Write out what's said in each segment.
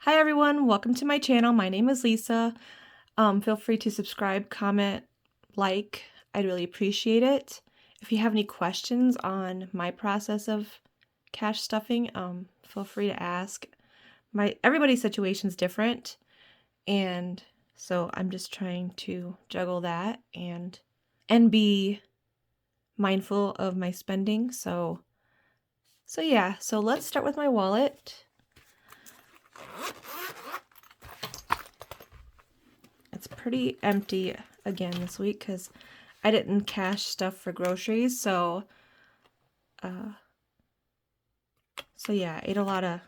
Hi everyone, welcome to my channel. My name is Lisa. Feel free to subscribe, comment, like. I'd really appreciate it. If you have any questions on my process of cash stuffing, feel free to ask. Everybody's situation is different, and so I'm just trying to juggle that and be mindful of my spending. So yeah, so let's start with my wallet. It's pretty empty again this week because I didn't cash stuff for groceries, so yeah, I ate a lot of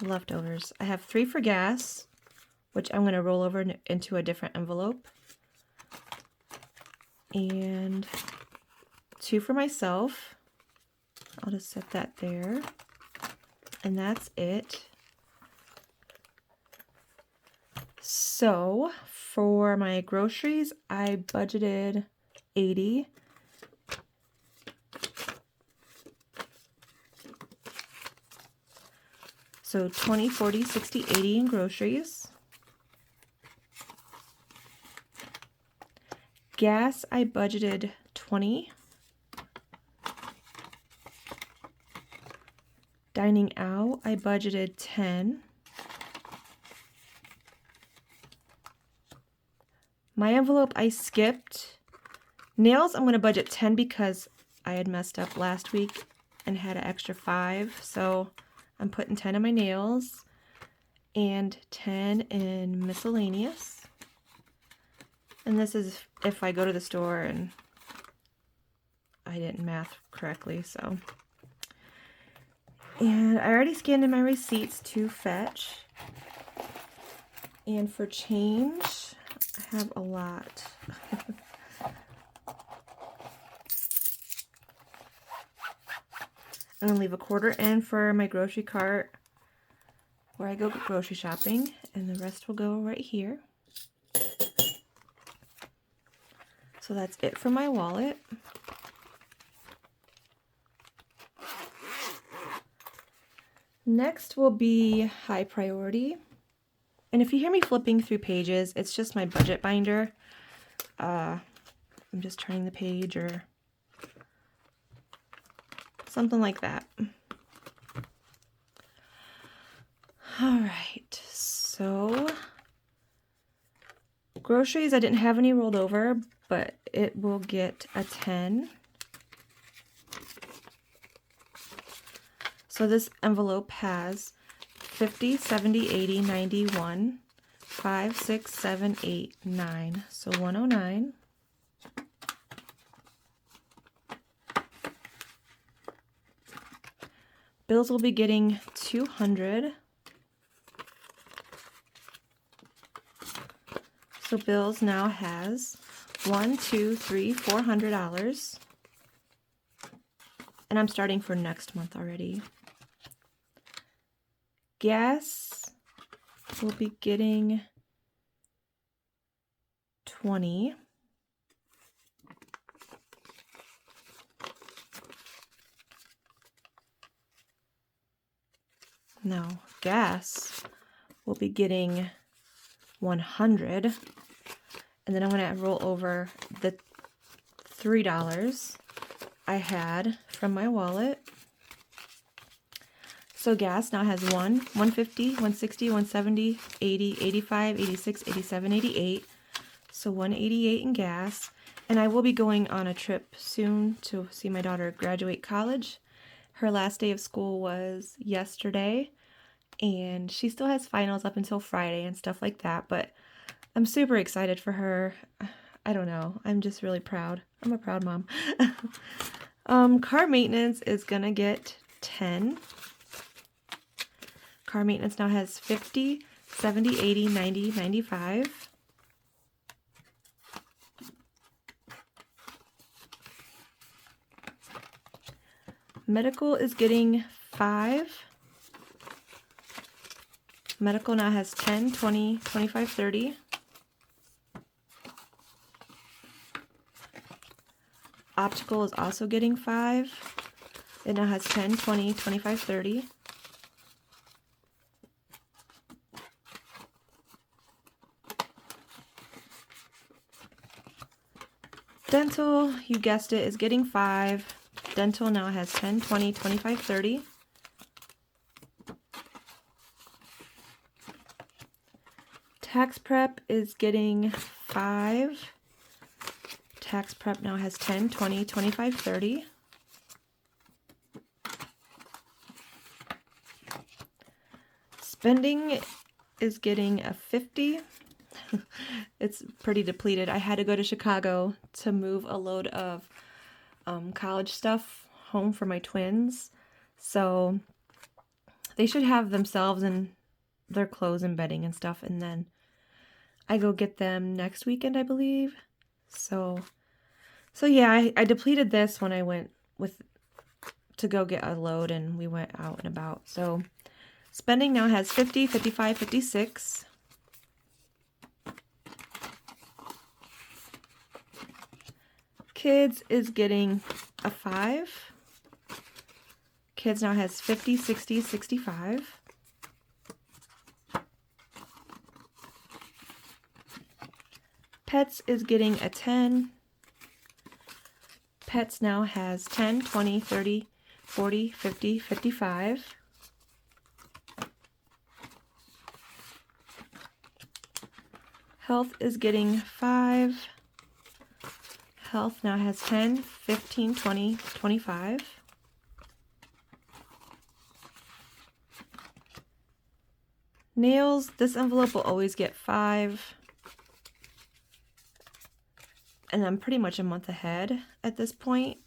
leftovers. I have 3 for gas, which I'm going to roll over into a different envelope, and 2 for myself. I'll just set that there, and that's it. So for my groceries, I budgeted $80. So 20, 40, 60, 80 in groceries. Gas, I budgeted $20. Dining out, I budgeted $10. My envelope, I skipped. Nails, I'm going to budget $10 because I had messed up last week and had an extra $5. So I'm putting $10 in my nails and $10 in miscellaneous. And this is if I go to the store and I didn't math correctly, so. And I already scanned in my receipts to Fetch. And for change, I have a lot. I'm going to leave a quarter in for my grocery cart where I go grocery shopping, and the rest will go right here. So that's it for my wallet. Next will be high priority. And if you hear me flipping through pages, it's just my budget binder. I'm just turning the page or something like that. All right, so groceries, I didn't have any rolled over, but it will get a 10. So this envelope has 50, 70, 80, 91, 5, 6, 7, 8, 9. So 109. Bills will be getting 200. So Bills now has $400. And I'm starting for next month already. Gas will be getting 20. No, gas will be getting 100. And then I'm going to roll over the $3 I had from my wallet. So gas now has 150, 160, 170, 80, 85, 86, 87, 88. So 188 in gas. And I will be going on a trip soon to see my daughter graduate college. Her last day of school was yesterday, and she still has finals up until Friday and stuff like that, but I'm super excited for her. I don't know. I'm just really proud. I'm a proud mom. Car maintenance is gonna get 10. Car maintenance now has 50, 70, 80, 90, 95. Medical is getting 5. Medical now has 10, 20, 25, 30. Optical is also getting 5. It now has 10, 20, 25, 30. Dental, you guessed it, is getting 5. Dental now has 10, 20, 25, 30. Tax prep is getting 5. Tax prep now has 10, 20, 25, 30. Spending is getting a 50. It's pretty depleted. I had to go to Chicago to move a load of college stuff home for my twins. So they should have themselves and their clothes and bedding and stuff, and then I go get them next weekend, I believe. So yeah, I depleted this when I went to go get a load, and we went out and about. So spending now has 50, 55, 56. Kids is getting a 5. Kids now has 50, 60, 65. Pets is getting a 10. Pets now has 10, 20, 30, 40, 50, 55. Health is getting 5. Health now has 10, 15, 20, 25. Nails, this envelope will always get 5. And I'm pretty much a month ahead at this point.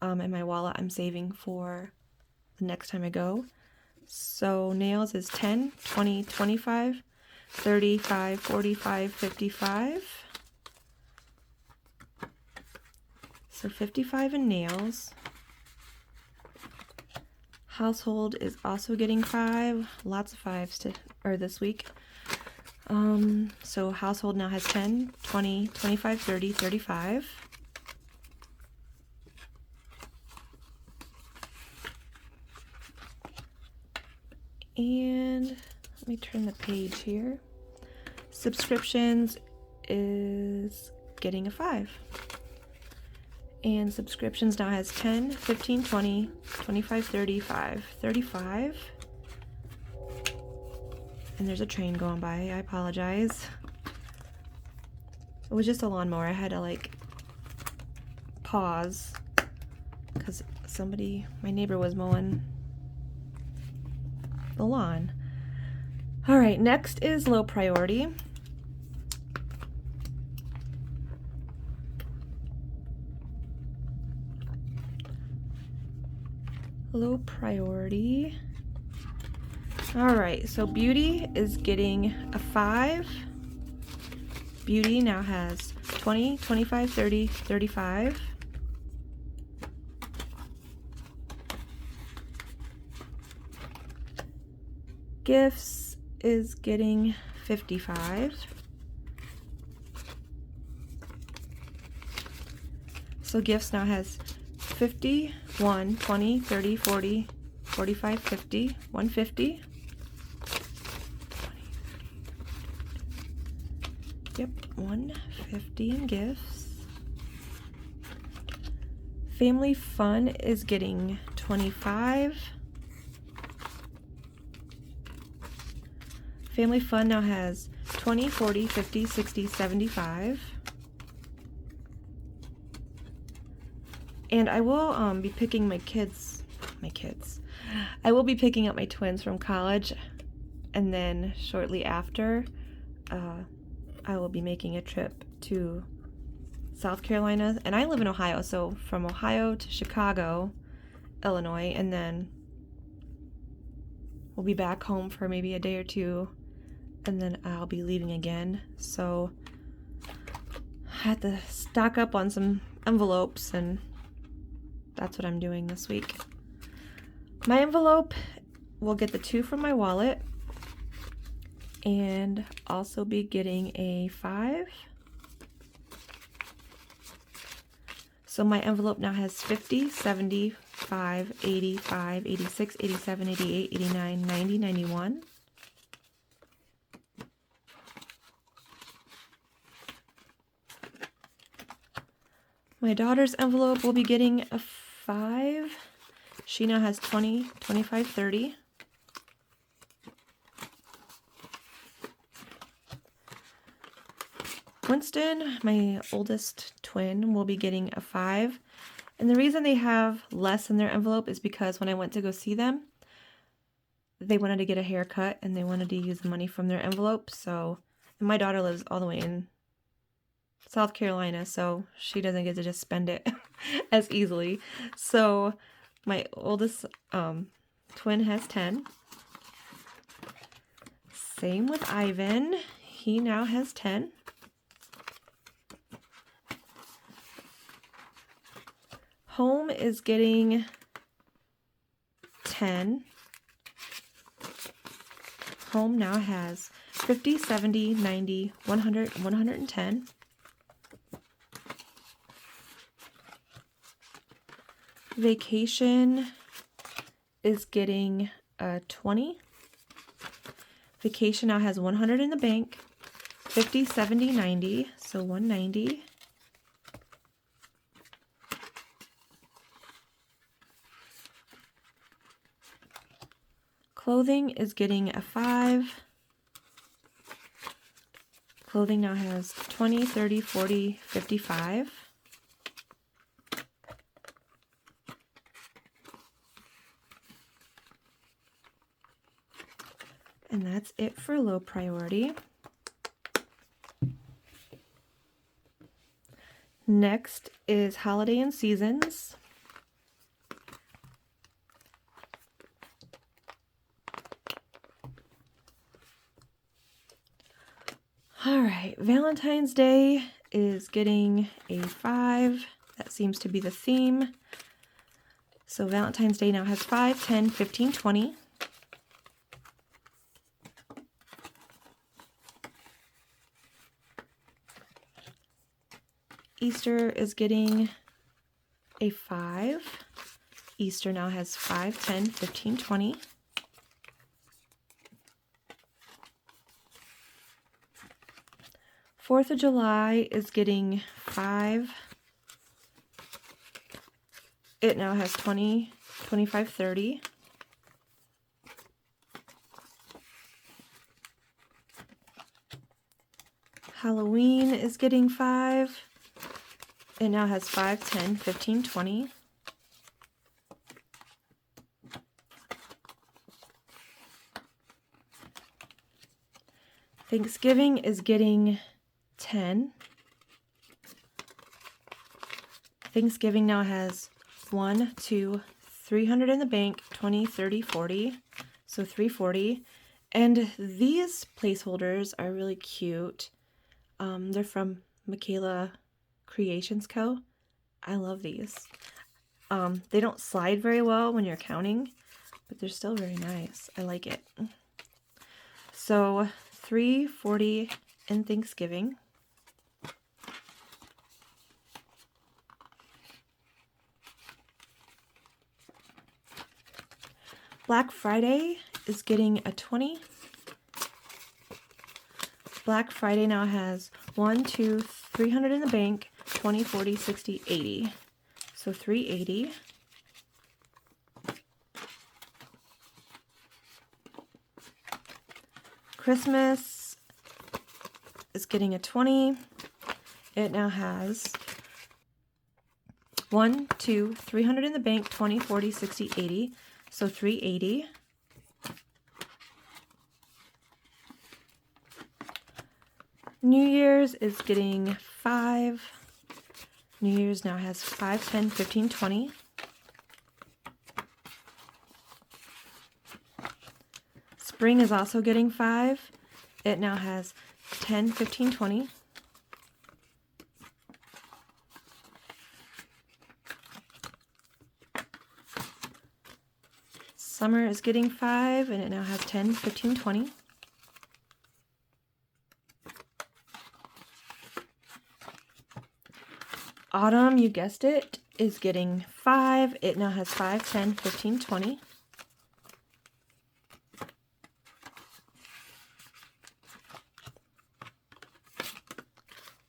In my wallet, I'm saving for the next time I go. So nails is 10, 20, 25, 35, 45, 55. So 55 in nails. Household is also getting 5. Lots of 5s this week. So household now has 10, 20, 25, 30, 35. And let me turn the page here. Subscriptions is getting a 5. And subscriptions now has 10, 15, 20, 25, 35, 35. And there's a train going by. I apologize. It was just a lawnmower. I had to pause because my neighbor was mowing the lawn. All right, next is low priority. Low priority. All right, so beauty is getting a 5. Beauty now has 20, 25, 30, 35. Gifts is getting 55. So gifts now has 50, 1, 20, 30, 40, 45, 50, 150. Yep, 150 in gifts. Family fun is getting 25. Family fun now has 20, 40, 50, 60, 75. And I will be picking my kids. I will be picking up my twins from college, and then shortly after, I will be making a trip to South Carolina. And I live in Ohio, so from Ohio to Chicago, Illinois, and then we'll be back home for maybe a day or two, and then I'll be leaving again. So I had to stock up on some envelopes, and that's what I'm doing this week. My envelope will get the 2 from my wallet, and also be getting a 5. So my envelope now has 50, 75, 85, 86, 87, 88, 89, 90, 91. My daughter's envelope will be getting a 5. She now has 20, 25, 30. Winston, my oldest twin, will be getting a 5. And the reason they have less in their envelope is because when I went to go see them, they wanted to get a haircut and they wanted to use the money from their envelope. So, and my daughter lives all the way in South Carolina, so she doesn't get to just spend it as easily. So my oldest twin has 10. Same with Ivan. He now has 10. Home is getting 10. Home now has 50, 70, 90, 100, 110. Vacation is getting 20. Vacation now has 100 in the bank, 50, 70, 90, so 190. Clothing is getting a 5. Clothing now has 20, 30, 40, 55. And that's it for low priority. Next is holiday and seasons. All right, Valentine's Day is getting a 5. That seems to be the theme. So Valentine's Day now has 5, 10, 15, 20. Easter is getting a 5. Easter now has 5, 10, 15, 20. Fourth of July is getting 5. It now has 20, 25, 30. Halloween is getting 5. It now has 5, 10, 15, 20. Thanksgiving is getting 10. Thanksgiving now has 1, 2, 300 in the bank, 20, 30, 40. So 340. And these placeholders are really cute. They're from Michaela Creations Co. I love these. They don't slide very well when you're counting, but they're still very nice. I like it. So 340 in Thanksgiving. Black Friday is getting a 20. Black Friday now has 1, 2, 300 in the bank, 20, 40, 60, 80. So 380. Christmas is getting a 20. It now has 1, 2, 300 in the bank, 20, 40, 60, 80. So 380. New Year's is getting 5. New Year's now has 5, 10, 15, 20. Spring is also getting 5. It now has 10, 15, 20. Summer is getting 5, and it now has 10, 15, 20. Autumn, you guessed it, is getting 5. It now has 5, 10, 15, 20.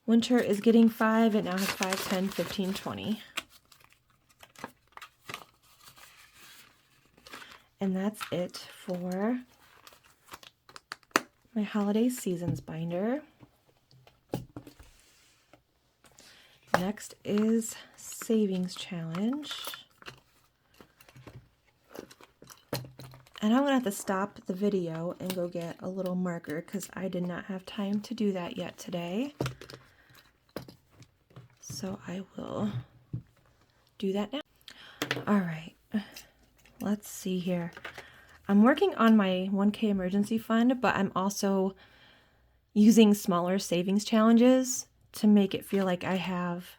Winter is getting 5. It now has 5, 10, 15, 20. And that's it for my holiday seasons binder. Next is savings challenge. And I'm going to have to stop the video and go get a little marker because I did not have time to do that yet today. So I will do that now. All right, let's see here. I'm working on my 1K emergency fund, but I'm also using smaller savings challenges to make it feel like I have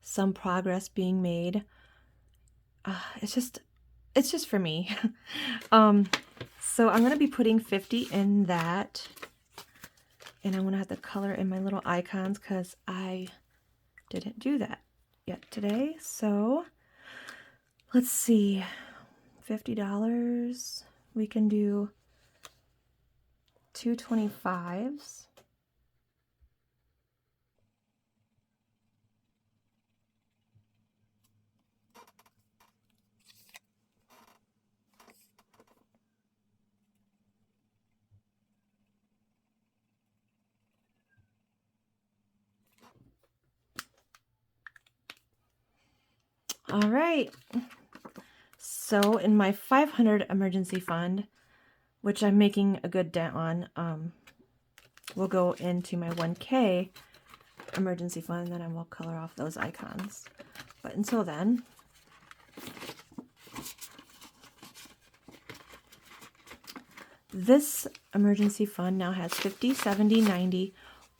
some progress being made. It's just for me. So I'm going to be putting 50 in that, and I'm going to have to color in my little icons because I didn't do that yet today. So let's see, $50. We can do 2 25s. All right, so in my 500 emergency fund, which I'm making a good dent on, we'll go into my 1K emergency fund, and then I will color off those icons. But until then, this emergency fund now has 50, 70, 90,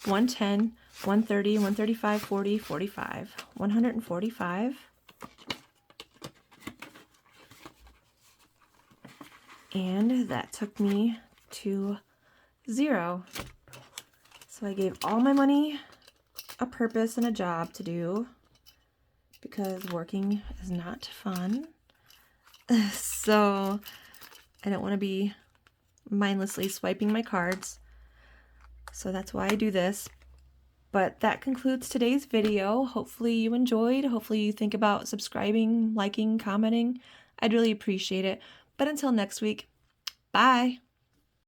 110, 130, 135, 40, 45, 145. And that took me to 0. So I gave all my money a purpose and a job to do because working is not fun. So I don't want to be mindlessly swiping my cards. So that's why I do this. But that concludes today's video. Hopefully you enjoyed. Hopefully you think about subscribing, liking, commenting. I'd really appreciate it. But until next week, bye.